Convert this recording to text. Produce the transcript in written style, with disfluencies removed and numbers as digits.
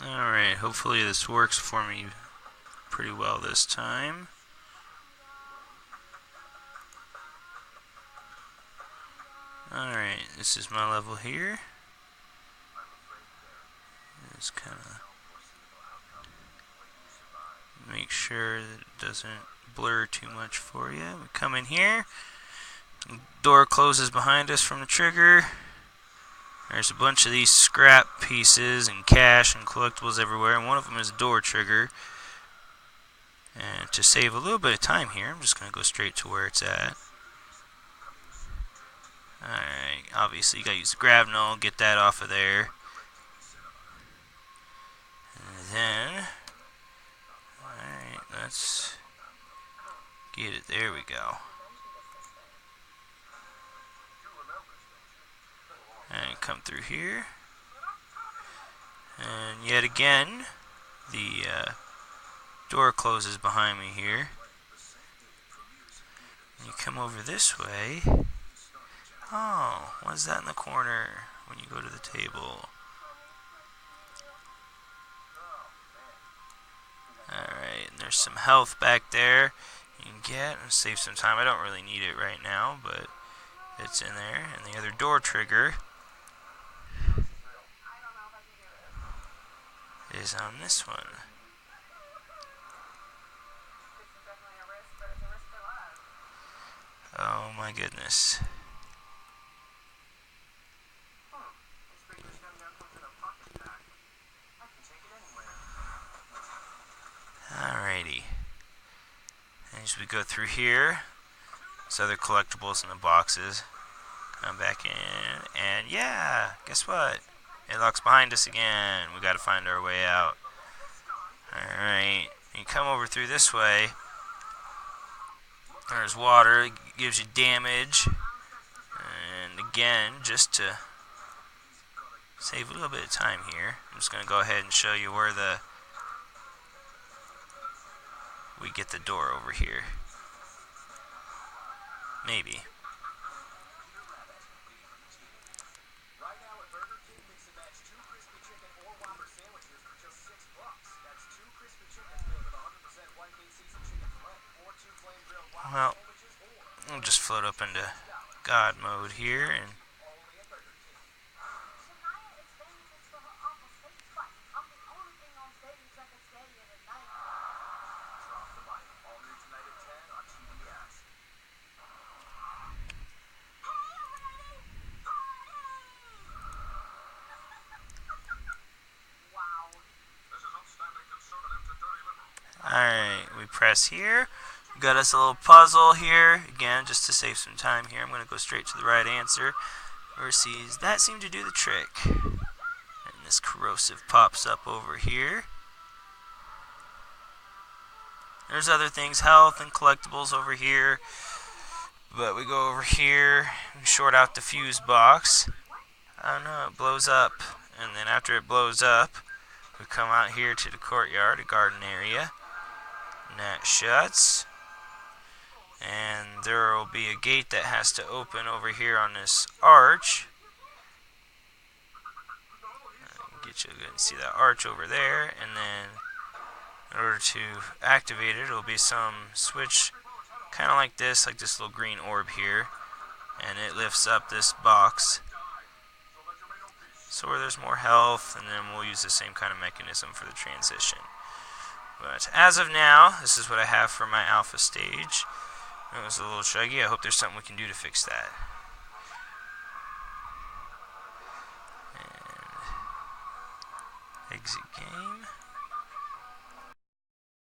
Alright, hopefully this works for me pretty well this time. Alright, this is my level here. Just kind of make sure that it doesn't blur too much for you. We come in here. Door closes behind us from the trigger. There's a bunch of these scrap pieces and cash and collectibles everywhere, and one of them is a door trigger. And to save a little bit of time here, I'm just going to go straight to where it's at. Alright, obviously you got to use the grabnel, get that off of there. And then, alright, let's get it. There we go. And come through here. And yet again, the door closes behind me here. And you come over this way. Oh, what's that in the corner when you go to the table? Alright, and there's some health back there you can get and save some time. I don't really need it right now, but it's in there. And the other door trigger is on this one. Oh my goodness. Alrighty. And as we go through here, there's other collectibles in the boxes. Come back in, and yeah, guess what? It locks behind us again. We gotta find our way out. Alright, you come over through this way. There's water, it gives you damage. And again, just to save a little bit of time here, I'm just gonna go ahead and show you where we get the door over here. Maybe. Well, we'll just float up into God mode here and alright, we press here. We got us a little puzzle here. Again, just to save some time here, I'm going to go straight to the right answer. Versus, that seemed to do the trick. And this corrosive pops up over here. There's other things, health and collectibles over here. But we go over here and short out the fuse box. I don't know, it blows up. And then after it blows up, we come out here to the courtyard, a garden area. And that shuts. And there will be a gate that has to open over here on this arch. Get you to see that arch over there. And then in order to activate it, it'll be some switch kind of like this little green orb here. And it lifts up this box. So where there's more health, and then we'll use the same kind of mechanism for the transition. But as of now, this is what I have for my alpha stage. It was a little chuggy. I hope there's something we can do to fix that. And exit game.